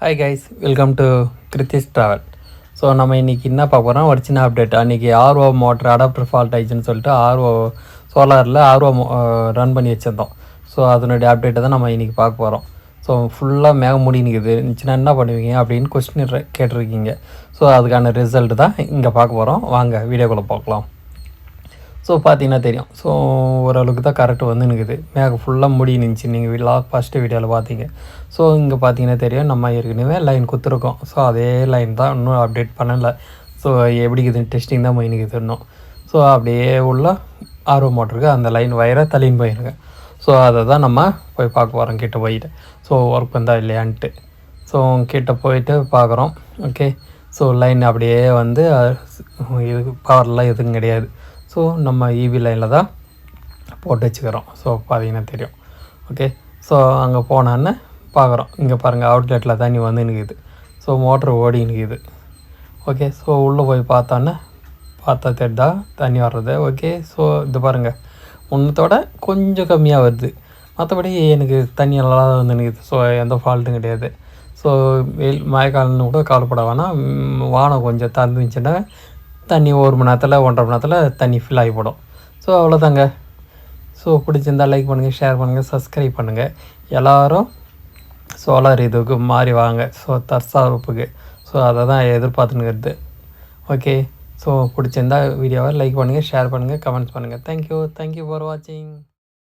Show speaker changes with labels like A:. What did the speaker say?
A: Hi guys, welcome to Kruthi's travel. So நம்ம இன்றைக்கி என்ன பார்க்க போகிறோம், ஒரு சின்ன அப்டேட். அன்றைக்கி ஆர்ஓ மோட்ரு அடாப்டர் ஃபால்ட் ஆயிடுச்சுன்னு சொல்லிட்டு சோலாரில் ஆர்ஓ ரன் பண்ணி வச்சுருந்தோம். ஸோ அதனுடைய அப்டேட்டை தான் நம்ம இன்றைக்கி பார்க்க போகிறோம். ஸோ ஃபுல்லாக மேகம் மூடி நிற்குது, இருந்துச்சுன்னா என்ன பண்ணுவீங்க அப்படின்னு கொஸ்டின் கேட்டிருக்கீங்க. ஸோ அதுக்கான ரிசல்ட் தான் இங்கே பார்க்க போகிறோம். வாங்க வீடியோக்குள்ளே பார்க்கலாம். ஸோ பார்த்தீங்கன்னா தெரியும். ஸோ ஓரளவுக்கு தான் கரெக்ட் வந்து நிற்குது, மேகம் ஃபுல்லாக மூடி நின்றுச்சு. நீங்கள் ஃபஸ்ட்டு வீடியோவில் பார்த்தீங்க. ஸோ இங்கே பார்த்தீங்கன்னா தெரியும், நம்ம ஏற்கனவே லைன் கொடுத்துருக்கோம். ஸோ அதே லைன் தான் இன்னும் அப்டேட் பண்ணலை. ஸோ எப்படி இருக்குதுன்னு டெஸ்டிங் தான் போய் நிற்குது இன்னும். ஸோ அப்படியே உள்ள ஆர்ஓ மோட்டருக்கு அந்த லைன் வயரை தள்ளின்னு போயிருங்க. ஸோ அதை தான் நம்ம போய் பார்க்க போகிறோம் கிட்ட போயிட்டு. ஸோ ஒர்க் பண்ணா இல்லையான்ட்டு. ஸோ கிட்ட போயிட்டு பார்க்குறோம். ஓகே, ஸோ லைன் அப்படியே வந்து இது பவர்லாம் எதுவும் கிடையாது. ஸோ நம்ம இவி லைனில் தான் போட்டு வச்சுக்கிறோம். ஸோ பார்த்தீங்கன்னா தெரியும். ஓகே, ஸோ அங்கே போனான்னு பார்க்குறோம். இங்கே பாருங்கள், அவுட்லெட்டில் தண்ணி வந்து நிற்குது. ஸோ மோட்ரு ஓடி நிற்குது. ஓகே, ஸோ உள்ளே போய் பார்த்தா தெரியுதா தண்ணி வர்றது. ஓகே, ஸோ இது பாருங்கள், முன்னத்தோட கொஞ்சம் கம்மியாக வருது. மற்றபடி எனக்கு தண்ணி நல்லா வந்து நிற்குது. ஸோ எந்த ஃபால்ட்டும் கிடையாது. ஸோ மழைக்காலம்னு கூட கவலைப்பட வேணாம். வானம் கொஞ்சம் திறந்துச்சுன்னா தண்ணி 1 மணி நேரத்தில் 1.5 மணி நேரத்தில் தண்ணி ஃபில் ஆகி போடும். ஸோ அவ்வளோதாங்க. ஸோ பிடிச்சிருந்தால் லைக் பண்ணுங்கள், ஷேர் பண்ணுங்கள், சப்ஸ்கிரைப் பண்ணுங்கள். எல்லோரும் சோலார் இதுக்கு மாறி வாங்க. ஸோ தற்சார்புக்கு. ஸோ அதை தான் எதிர்பார்த்துனுங்கிறது. ஓகே, ஸோ பிடிச்சிருந்தால் வீடியோவை லைக் பண்ணுங்கள், ஷேர் பண்ணுங்கள், கமெண்ட்ஸ் பண்ணுங்கள். தேங்க்யூ ஃபார் வாட்சிங்.